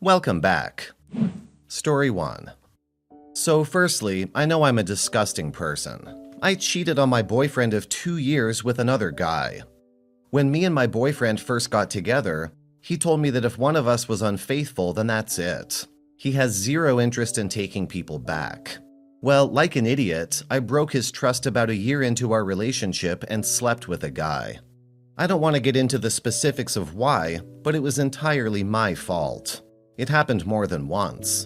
Welcome back. Story 1. So firstly, I know I'm a disgusting person. I cheated on my boyfriend of 2 years with another guy. When me and my boyfriend first got together, he told me that if one of us was unfaithful, then that's it. He has zero interest in taking people back. Well, like an idiot, I broke his trust about a year into our relationship and slept with a guy. I don't want to get into the specifics of why, but it was entirely my fault. It happened more than once.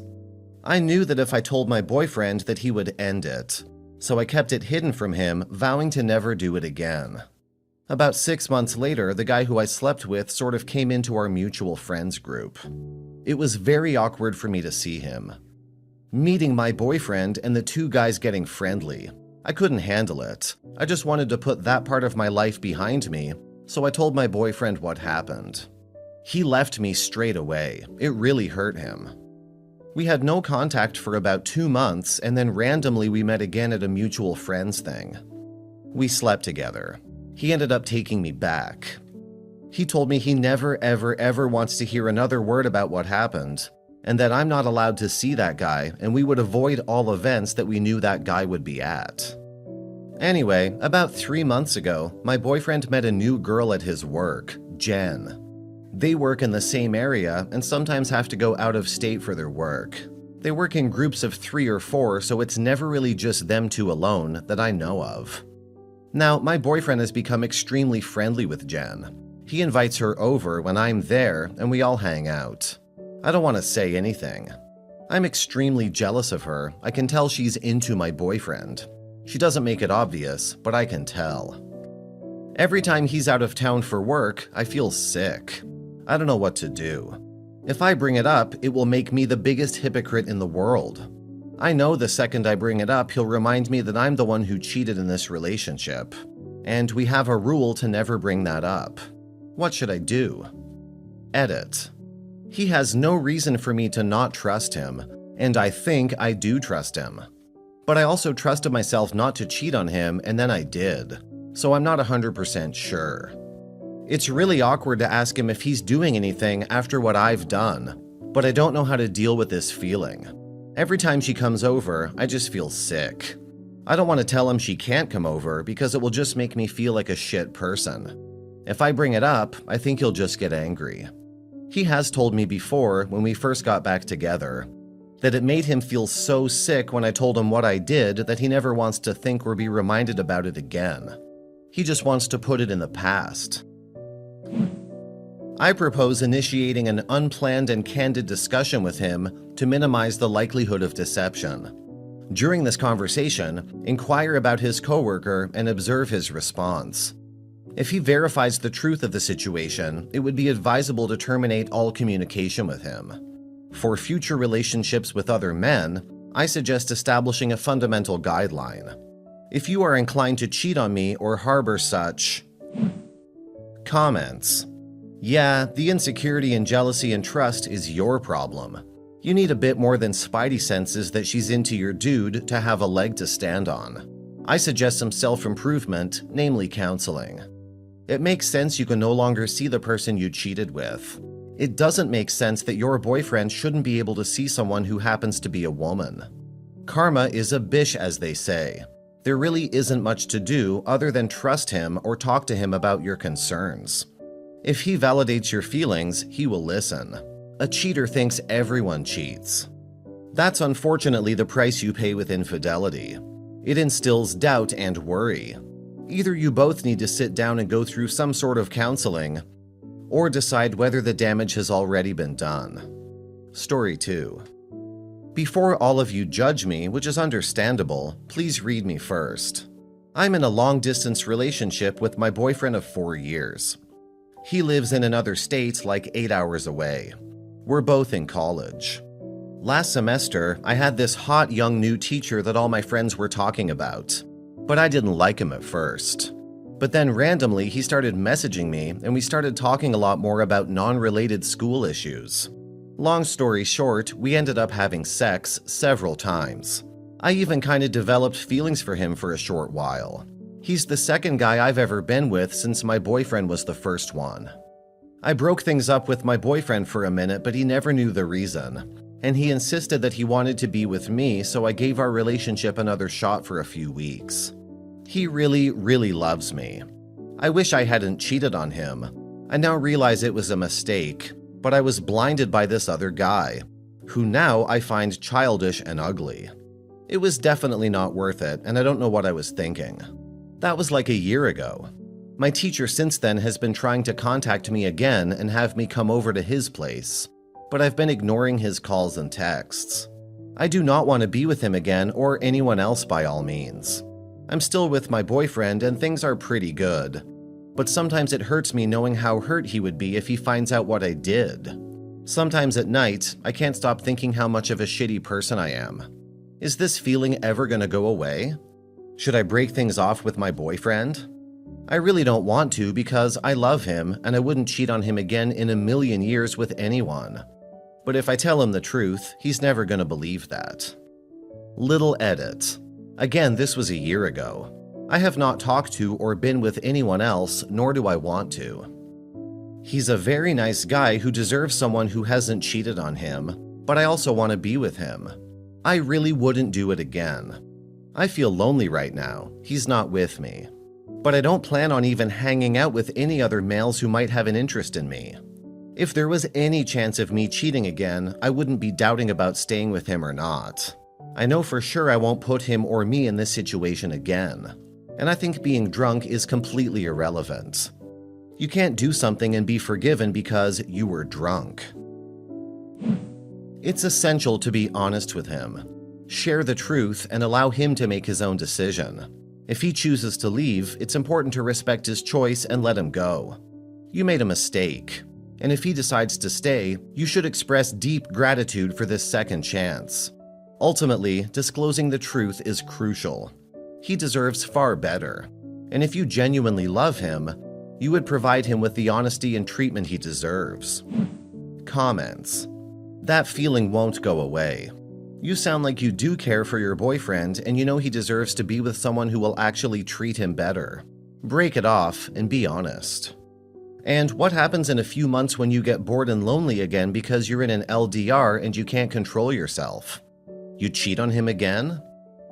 I knew that if I told my boyfriend that he would end it, so I kept it hidden from him, vowing to never do it again. About 6 months later, the guy who I slept with sort of came into our mutual friends group. It was very awkward for me to see him. Meeting my boyfriend and the two guys getting friendly, I couldn't handle it. I just wanted to put that part of my life behind me, so I told my boyfriend what happened. He left me straight away. It really hurt him. We had no contact for about 2 months, and then randomly we met again at a mutual friends thing. We slept together. He ended up taking me back. He told me he never ever wants to hear another word about what happened, and that I'm not allowed to see that guy, and we would avoid all events that we knew that guy would be at. Anyway, about 3 months ago, my boyfriend met a new girl at his work, Jen. They work in the same area and sometimes have to go out of state for their work. They work in groups of 3 or 4, so it's never really just them two alone that I know of. Now, my boyfriend has become extremely friendly with Jen. He invites her over when I'm there and we all hang out. I don't want to say anything. I'm extremely jealous of her. I can tell she's into my boyfriend. She doesn't make it obvious, but I can tell. Every time he's out of town for work, I feel sick. I don't know what to do. If I bring it up, it will make me the biggest hypocrite in the world. I know the second I bring it up, he'll remind me that I'm the one who cheated in this relationship. And we have a rule to never bring that up. What should I do? Edit. He has no reason for me to not trust him, and I think I do trust him. But I also trusted myself not to cheat on him, and then I did. So I'm not 100% sure. It's really awkward to ask him if he's doing anything after what I've done, but I don't know how to deal with this feeling. Every time she comes over, I just feel sick. I don't want to tell him she can't come over because it will just make me feel like a shit person. If I bring it up, I think he'll just get angry. He has told me before, when we first got back together, that it made him feel so sick when I told him what I did that he never wants to think or be reminded about it again. He just wants to put it in the past. I propose initiating an unplanned and candid discussion with him to minimize the likelihood of deception. During this conversation, inquire about his coworker and observe his response. If he verifies the truth of the situation, it would be advisable to terminate all communication with him. For future relationships with other men, I suggest establishing a fundamental guideline. If you are inclined to cheat on me or harbor such comments, yeah, the insecurity and jealousy and trust is your problem. You need a bit more than spidey senses that she's into your dude to have a leg to stand on. I suggest some self-improvement, namely counseling. It makes sense you can no longer see the person you cheated with. It doesn't make sense that your boyfriend shouldn't be able to see someone who happens to be a woman. Karma is a bitch, as they say. There really isn't much to do other than trust him or talk to him about your concerns. If he validates your feelings, he will listen. A cheater thinks everyone cheats. That's unfortunately the price you pay with infidelity. It instills doubt and worry. Either you both need to sit down and go through some sort of counseling, or decide whether the damage has already been done. Story 2. Before all of you judge me, which is understandable, please read me first. I'm in a long-distance relationship with my boyfriend of 4 years. He lives in another state like 8 hours away. We're both in college. Last semester, I had this hot young new teacher that all my friends were talking about, but I didn't like him at first. But then randomly, he started messaging me and we started talking a lot more about non-related school issues. Long story short, we ended up having sex several times. I even kind of developed feelings for him for a short while. He's the second guy I've ever been with since my boyfriend was the first one. I broke things up with my boyfriend for a minute, but he never knew the reason. And he insisted that he wanted to be with me, so I gave our relationship another shot for a few weeks. He really, really loves me. I wish I hadn't cheated on him. I now realize it was a mistake, but I was blinded by this other guy, who now I find childish and ugly. It was definitely not worth it, and I don't know what I was thinking. That was like a year ago. My teacher since then has been trying to contact me again and have me come over to his place, but I've been ignoring his calls and texts. I do not want to be with him again or anyone else by all means. I'm still with my boyfriend and things are pretty good, but sometimes it hurts me knowing how hurt he would be if he finds out what I did. Sometimes at night, I can't stop thinking how much of a shitty person I am. Is this feeling ever gonna go away? Should I break things off with my boyfriend? I really don't want to because I love him and I wouldn't cheat on him again in a million years with anyone. But if I tell him the truth, he's never gonna believe that. Little edit. Again, this was a year ago. I have not talked to or been with anyone else, nor do I want to. He's a very nice guy who deserves someone who hasn't cheated on him, but I also want to be with him. I really wouldn't do it again. I feel lonely right now. He's not with me. But I don't plan on even hanging out with any other males who might have an interest in me. If there was any chance of me cheating again, I wouldn't be doubting about staying with him or not. I know for sure I won't put him or me in this situation again. And I think being drunk is completely irrelevant. You can't do something and be forgiven because you were drunk. It's essential to be honest with him. Share the truth and allow him to make his own decision. If he chooses to leave, it's important to respect his choice and let him go. You made a mistake. And if he decides to stay, you should express deep gratitude for this second chance. Ultimately, disclosing the truth is crucial. He deserves far better. And if you genuinely love him, you would provide him with the honesty and treatment he deserves. Comments. That feeling won't go away. You sound like you do care for your boyfriend and you know he deserves to be with someone who will actually treat him better. Break it off and be honest. And what happens in a few months when you get bored and lonely again because you're in an LDR and you can't control yourself? You cheat on him again?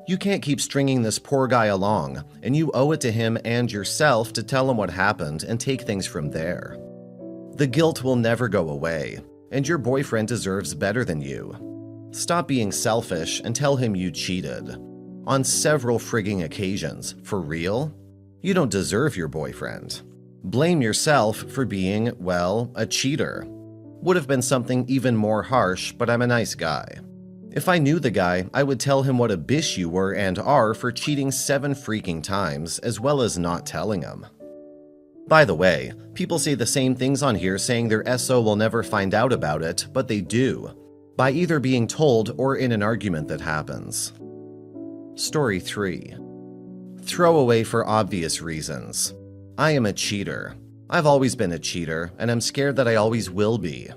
You can't keep stringing this poor guy along, and you owe it to him and yourself to tell him what happened and take things from there. The guilt will never go away, and your boyfriend deserves better than you. Stop being selfish and tell him you cheated. On several frigging occasions, for real? You don't deserve your boyfriend. Blame yourself for being, well, a cheater. Would have been something even more harsh, but I'm a nice guy. If I knew the guy, I would tell him what a bitch you were and are for cheating 7 freaking times, as well as not telling him. By the way, people say the same things on here saying their SO will never find out about it, but they do, by either being told or in an argument that happens. Story 3. Throwaway for obvious reasons. I am a cheater. I've always been a cheater, and I'm scared that I always will be.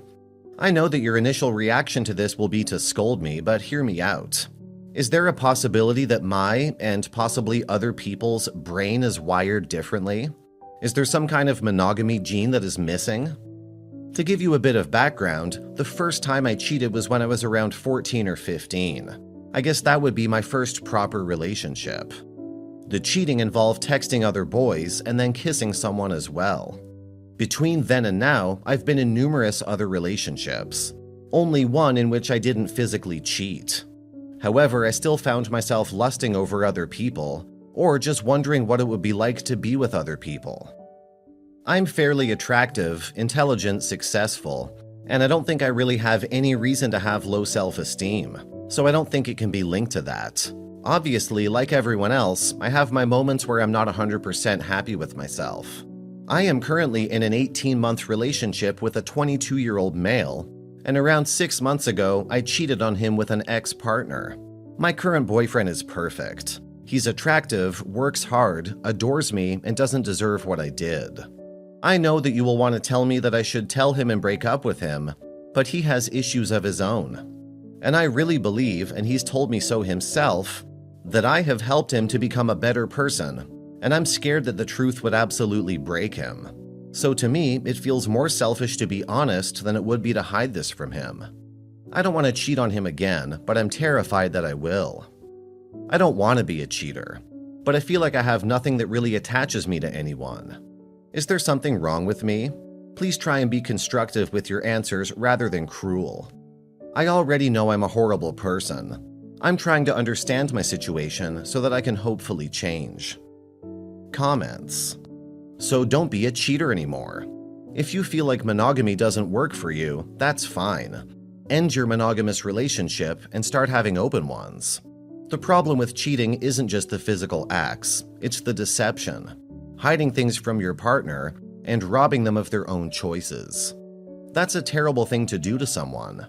I know that your initial reaction to this will be to scold me, but hear me out. Is there a possibility that my, and possibly other people's, brain is wired differently? Is there some kind of monogamy gene that is missing? To give you a bit of background, the first time I cheated was when I was around 14 or 15. I guess that would be my first proper relationship. The cheating involved texting other boys and then kissing someone as well. Between then and now, I've been in numerous other relationships, only one in which I didn't physically cheat. However, I still found myself lusting over other people, or just wondering what it would be like to be with other people. I'm fairly attractive, intelligent, successful, and I don't think I really have any reason to have low self-esteem, so I don't think it can be linked to that. Obviously, like everyone else, I have my moments where I'm not 100% happy with myself. I am currently in an 18-month relationship with a 22-year-old male, and around 6 months ago, I cheated on him with an ex-partner. My current boyfriend is perfect. He's attractive, works hard, adores me, and doesn't deserve what I did. I know that you will want to tell me that I should tell him and break up with him, but he has issues of his own. And I really believe, and he's told me so himself, that I have helped him to become a better person, and I'm scared that the truth would absolutely break him. So to me, it feels more selfish to be honest than it would be to hide this from him. I don't want to cheat on him again, but I'm terrified that I will. I don't want to be a cheater, but I feel like I have nothing that really attaches me to anyone. Is there something wrong with me? Please try and be constructive with your answers rather than cruel. I already know I'm a horrible person. I'm trying to understand my situation so that I can hopefully change. Comments. So don't be a cheater anymore. If you feel like monogamy doesn't work for you, that's fine. End your monogamous relationship and start having open ones. The problem with cheating isn't just the physical acts, it's the deception, hiding things from your partner, and robbing them of their own choices. That's a terrible thing to do to someone.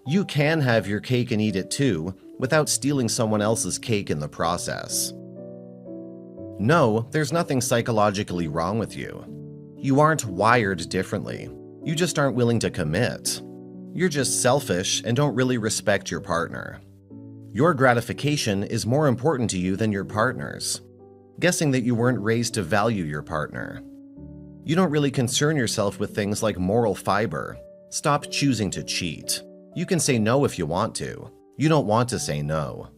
You can have your cake and eat it too, without stealing someone else's cake in the process. No, there's nothing psychologically wrong with you. You aren't wired differently. You just aren't willing to commit. You're just selfish and don't really respect your partner. Your gratification is more important to you than your partner's. Guessing that you weren't raised to value your partner. You don't really concern yourself with things like moral fiber. Stop choosing to cheat. You can say no if you want to. You don't want to say no.